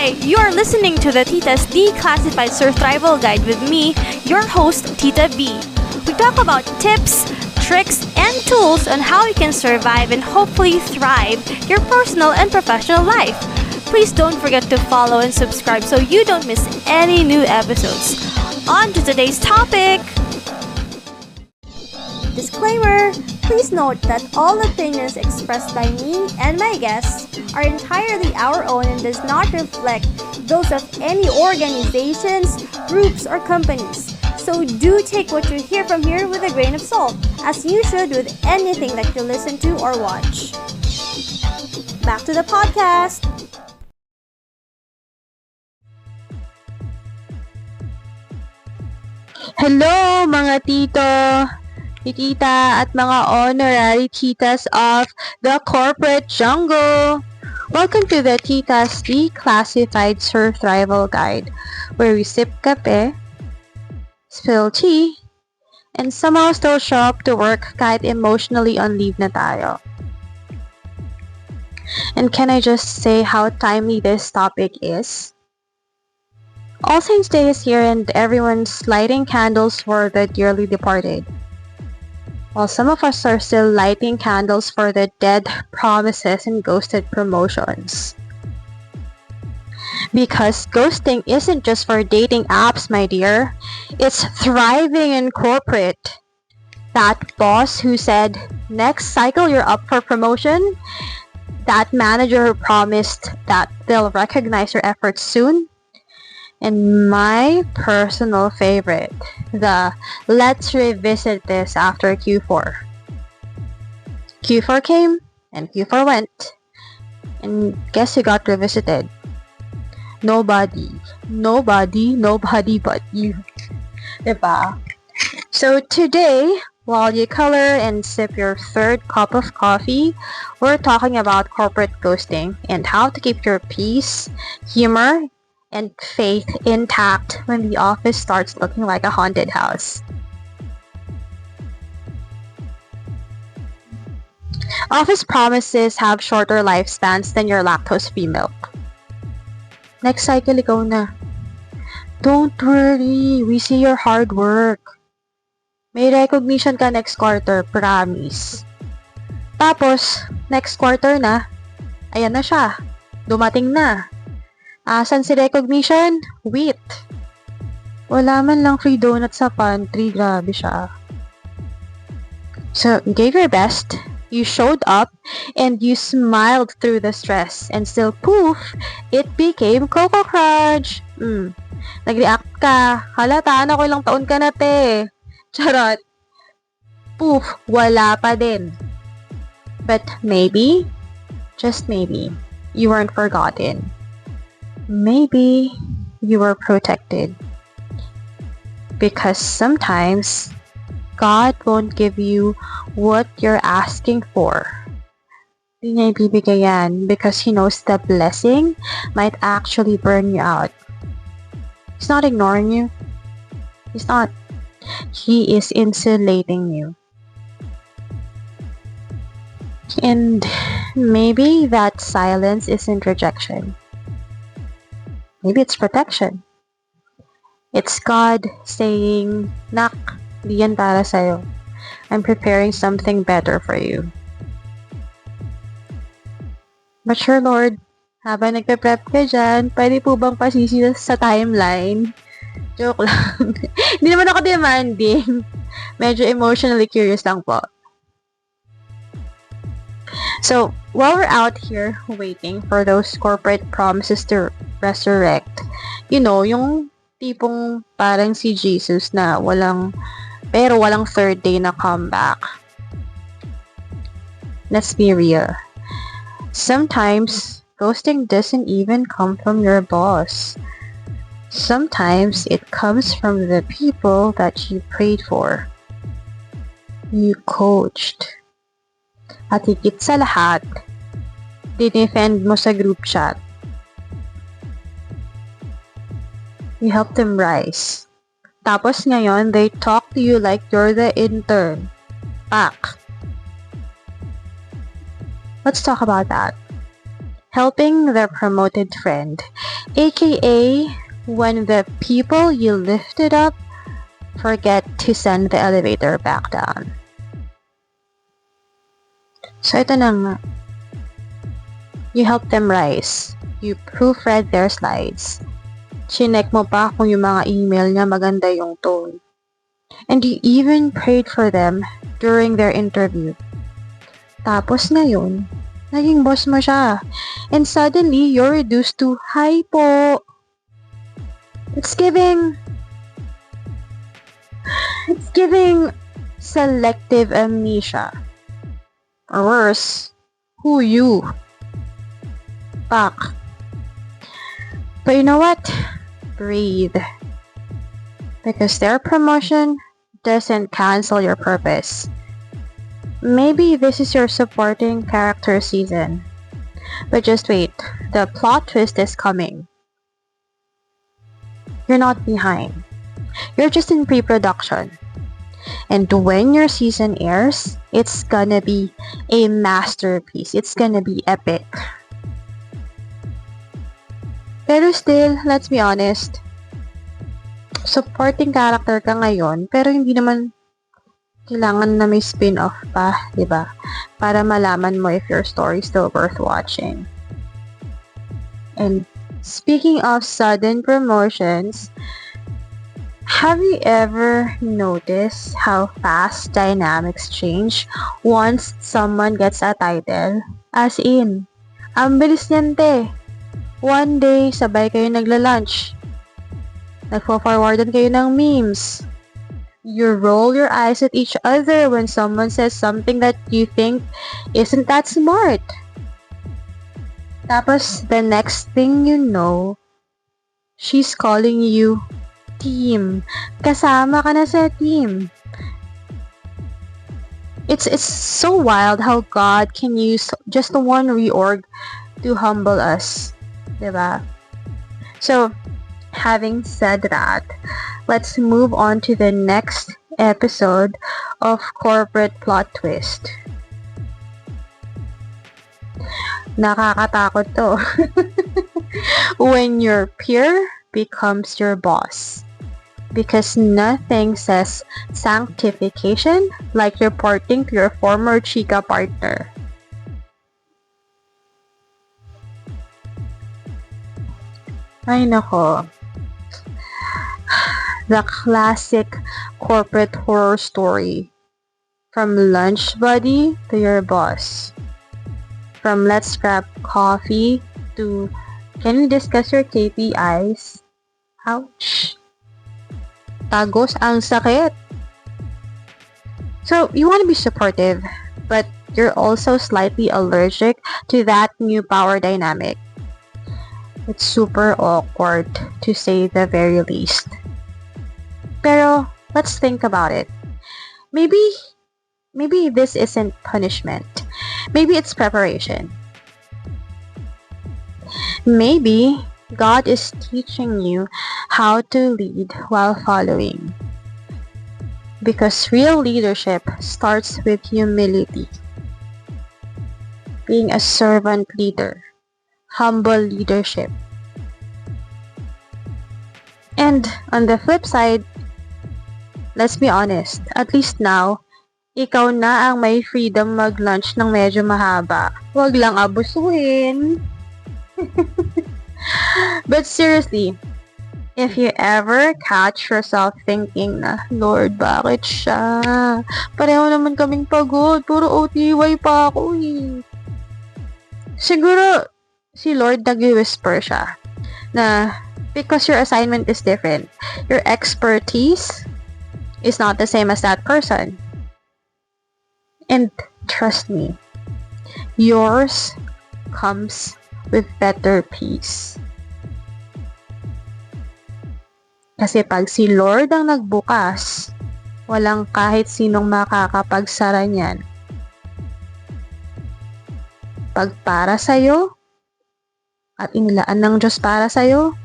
Hi, you're listening to the Tita's Declassified Surthrival Guide with me, your host, Tita B. We talk about tips, tricks, and tools on how you can survive and hopefully thrive your personal and professional life. Please don't forget to follow and subscribe so you don't miss any new episodes. On to today's topic! Disclaimer! Please note that all opinions expressed by me and my guests are entirely our own and does not reflect those of any organizations, groups, or companies. So do take what you hear from here with a grain of salt, as you should with anything that you listen to or watch. Back to the podcast! Hello mga tito, tita at mga honorary titas of the corporate jungle! Welcome to the Tita's Declassified Surthrival Guide, where we sip kape, spill tea, and somehow still show up to work kahit emotionally on leave na tayo. And can I just say how timely this topic is? All Saints' Day is here and everyone's lighting candles for the dearly departed. While some of us are still lighting candles for the dead promises and ghosted promotions. Because ghosting isn't just for dating apps, my dear. It's thriving in corporate. That boss who said, next cycle you're up for promotion. That manager who promised that they'll recognize your efforts soon. And my personal favorite, the let's revisit this after Q4. Q4 came and Q4 went. And guess who got revisited? Nobody but you. Diba? So today, while you color and sip your third cup of coffee, we're talking about corporate ghosting and how to keep your peace, humor, and faith intact when the office starts looking like a haunted house. Office promises have shorter lifespans than your lactose-free milk. Next cycle, ikaw na. Don't worry, we see your hard work. May recognition ka next quarter, promise. Tapos, next quarter na, ayan na siya. Dumating na. Asan si recognition? Wait. Wala man lang free donut sa pantry. Grabe siya. So, you gave your best. You showed up and you smiled through the stress. And still, poof, it became Coco Crunch. Nag-react ka. Halata, ako ilang taon ka na, te. Charot. Poof, wala pa din. But maybe, just maybe, you weren't forgotten. Maybe you were protected. Because sometimes God won't give you what you're asking for. Di niya ibibigay yan because He knows the blessing might actually burn you out. He's not ignoring you. He's not. He is insulating you. And maybe that silence isn't rejection. Maybe it's protection. It's God saying, Nak, di yan para sa'yo. I'm preparing something better for you. But sure, Lord, habang nagpe-prep ka dyan, pwede po bang pasisi sa timeline? Joke lang. Hindi naman ako demanding. Medyo emotionally curious lang po. So, while we're out here waiting for those corporate promises to resurrect, you know, yung tipong parang si Jesus na walang third day na comeback. Let's be real. Sometimes, ghosting doesn't even come from your boss. Sometimes, it comes from the people that you prayed for. You coached. At higit sa lahat, dinefend mo sa group chat. You help them rise. Tapos ngayon, they talk to you like you're the intern. Pak. Let's talk about that. helping the promoted friend, aka when the people you lifted up forget to send the elevator back down. So ito na nga. You help them rise. You proofread their slides. Chinek mo pa kung yung mga email niya maganda yung tone. And you even prayed for them during their interview. Tapos ngayon, naging boss mo siya. And suddenly, you're reduced to, "Hi po." It's giving selective amnesia. Or worse, who you? Back. But you know what? Breathe. Because their promotion doesn't cancel your purpose. Maybe this is your supporting character season. But just wait, the plot twist is coming. You're not behind. You're just in pre-production. And when your season airs, it's gonna be a masterpiece. It's gonna be epic. Pero still, let's be honest, supporting character ka ngayon, pero hindi naman kailangan na may spin-off pa, di ba? Para malaman mo if your story is still worth watching. And speaking of sudden promotions, have you ever noticed how fast dynamics change once someone gets a title? As in, ang bilis niyan te. One day, sabay kayo nagla-lunch. Nagpo-forwardan kayo ng memes. You roll your eyes at each other when someone says something that you think isn't that smart. Tapos, the next thing you know, she's calling you team. Kasama ka na sa team. It's so wild how God can use just one reorg to humble us. Diba? So, having said that, let's move on to the next episode of Corporate Plot Twist. Nakakatakot to. When your peer becomes your boss. Because nothing says sanctification like reporting to your former chika partner. Ay nako. The classic corporate horror story. From lunch buddy to your boss. From let's grab coffee to can we discuss your KPIs? Ouch. Tagos, ang sakit. So, you want to be supportive, but you're also slightly allergic to that new power dynamic. It's super awkward, to say the very least. Pero, let's think about it. Maybe this isn't punishment. Maybe it's preparation. Maybe God is teaching you how to lead while following. Because real leadership starts with humility. Being a servant leader. Humble leadership. And on the flip side, let's be honest, at least now, ikaw na ang may freedom mag-lunch ng medyo mahaba. Huwag lang abusuhin. But seriously, if you ever catch yourself thinking na, Lord, bakit siya? Pareho naman kaming pagod. Puro OTY pa ako eh. Siguro, si Lord nag-whisper siya na because your assignment is different, your expertise is not the same as that person. And trust me, yours comes with better peace. Kasi pag si Lord ang nagbukas, walang kahit sinong makakapagsara niyan. Pag para sa'yo, at inilaan ng Diyos para sa'yo,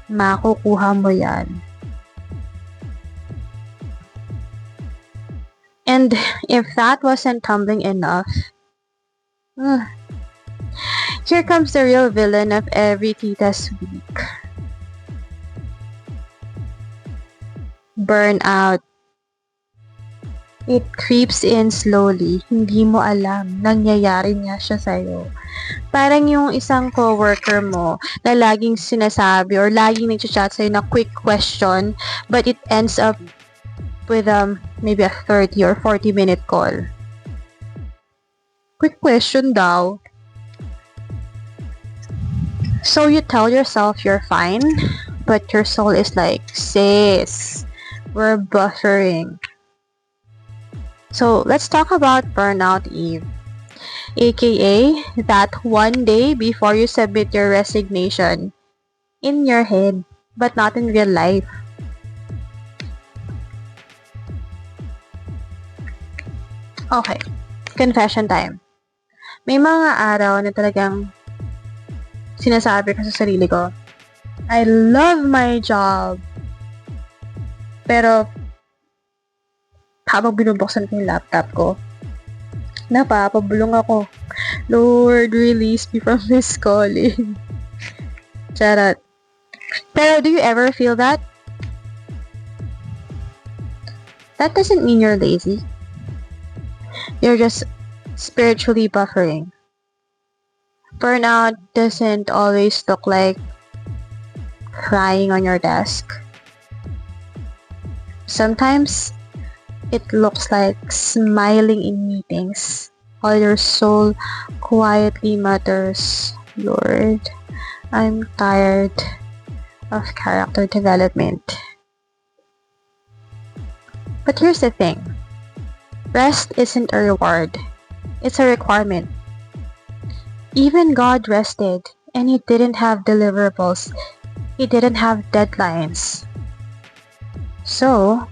makukuha mo yan. And if that wasn't humbling enough, Here comes the real villain of every Tita's week. Burnout. It creeps in slowly. Hindi mo alam. Nangyayari niya siya sa'yo. Parang yung isang coworker mo na laging sinasabi or laging nag-chat sa'yo na quick question, but it ends up with maybe a 30 or 40-minute call. Quick question daw. So you tell yourself you're fine, but your soul is like, sis, we're buffering. So let's talk about Burnout Eve, aka that one day before you submit your resignation in your head, but not in real life. Okay, confession time. May mga araw na talagang sinasabi ko sa sarili ko, I love my job. Pero habang binubuksan ko yung laptop ko, napapabulong ako. Lord, release me from this calling. Charot. Pero do you ever feel that? That doesn't mean you're lazy. You're just spiritually buffering. Burnout doesn't always look like crying on your desk. Sometimes it looks like smiling in meetings while your soul quietly mutters, Lord, I'm tired of character development. But here's the thing. Rest isn't a reward. It's a requirement. Even God rested, and He didn't have deliverables. He didn't have deadlines. So,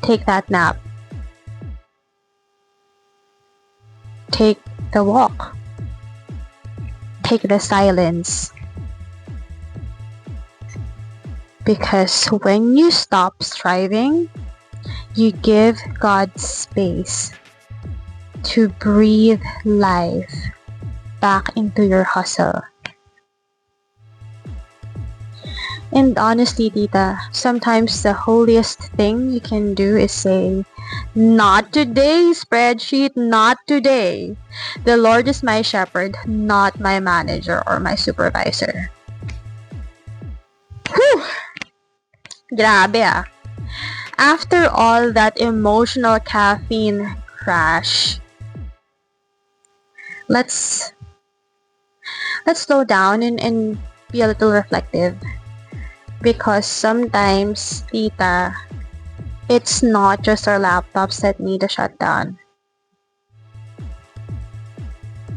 take that nap. Take the walk. Take the silence. Because when you stop striving, you give God space to breathe life back into your hustle. And honestly, Tita, sometimes the holiest thing you can do is say, not today, spreadsheet, not today. The Lord is my shepherd, not my manager or my supervisor. Whew! Grabe ah. After all that emotional caffeine crash, let's slow down and be a little reflective. Because sometimes, Tita, it's not just our laptops that need a shutdown.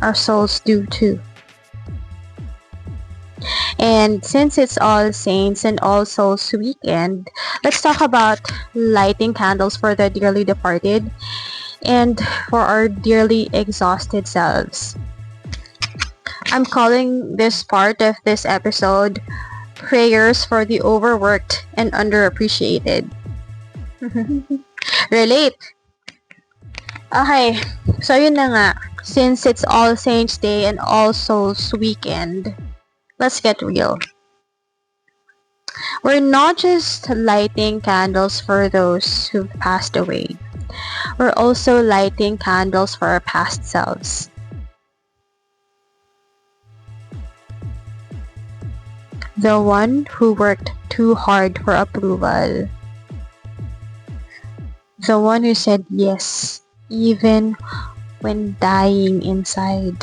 Our souls do too. And since it's All Saints and All Souls weekend, let's talk about lighting candles for the dearly departed and for our dearly exhausted selves. I'm calling this part of this episode Prayers for the Overworked and Underappreciated. Relate! Okay, so yun na nga. Since it's All Saints Day and All Souls weekend, let's get real. We're not just lighting candles for those who've passed away. We're also lighting candles for our past selves. The one who worked too hard for approval. The one who said yes, even when dying inside.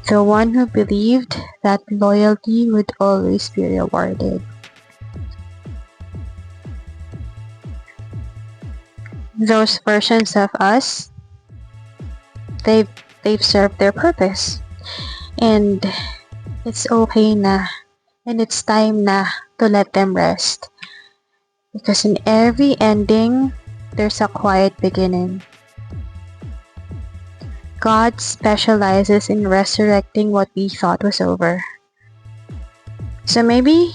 The one who believed that loyalty would always be rewarded. Those versions of us, they've served their purpose. And it's okay na, and it's time na to let them rest. Because in every ending, there's a quiet beginning. God specializes in resurrecting what we thought was over. So maybe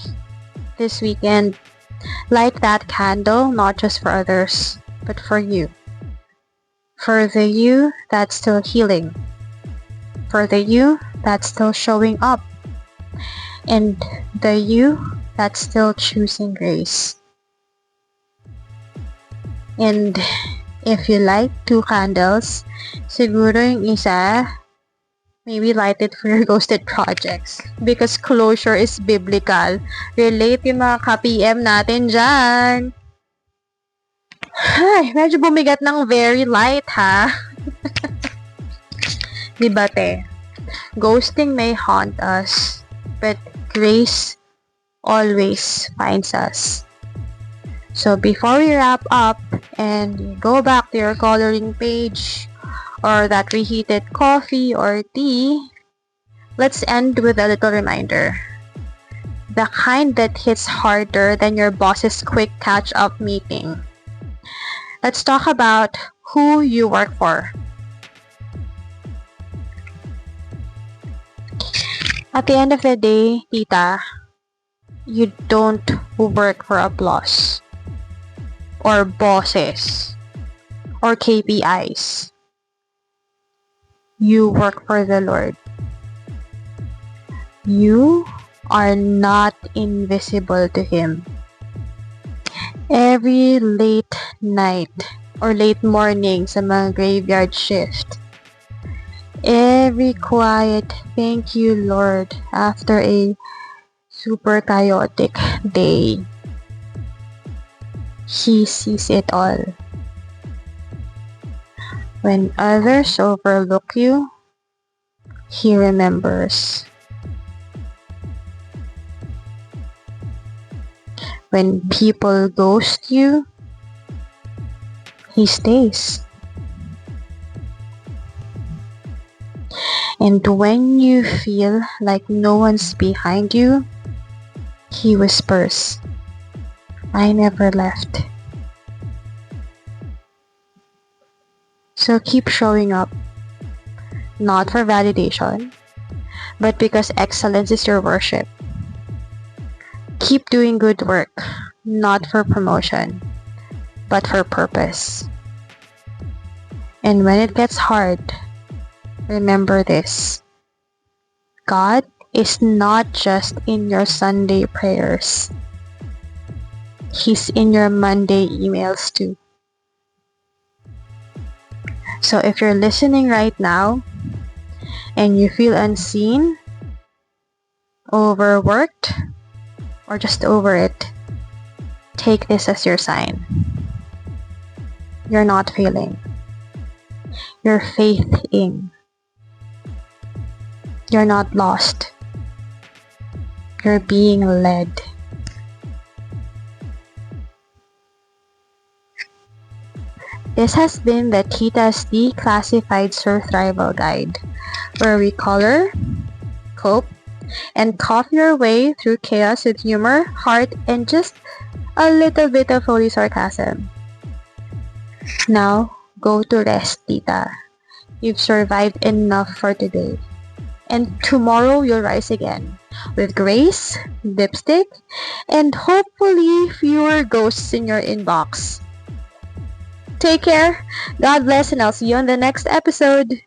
this weekend, light that candle not just for others, but for you. For the you that's still healing. For the you that's still showing up. And the you that's still choosing grace. And if you light 2 candles, siguro yung isa, maybe light it for your ghosted projects. Because closure is biblical. Relate yung mga ka-PM natin dyan. Ay, medyo bumigat ng very light, ha? Diba, te? Ghosting may haunt us, but grace always finds us. So before we wrap up and go back to your coloring page or that reheated coffee or tea, let's end with a little reminder. The kind that hits harder than your boss's quick catch-up meeting. Let's talk about who you work for. At the end of the day, Tita, you don't work for applause or bosses or KPIs. You work for the Lord. You are not invisible to Him. Every late night or late morning sa mga graveyard shift, every quiet thank you Lord after a super chaotic day, He sees it all. When others overlook you, He remembers. When people ghost you, He stays. And when you feel like no one's behind you, He whispers, I never left. So keep showing up, not for validation, but because excellence is your worship. Keep doing good work, not for promotion, but for purpose. And when it gets hard, remember this. God is not just in your Sunday prayers. He's in your Monday emails too. So if you're listening right now and you feel unseen, overworked, or just over it, take this as your sign. You're not failing. You're faithing. You're not lost. You're being led. This has been the Tita's Declassified Surthrival Guide, where we color, cope, and coffee our way through chaos with humor, heart, and just a little bit of holy sarcasm. Now, go to rest, Tita. You've survived enough for today. And tomorrow you'll rise again with grace, lipstick, and hopefully fewer ghosts in your inbox. Take care, God bless, and I'll see you on the next episode.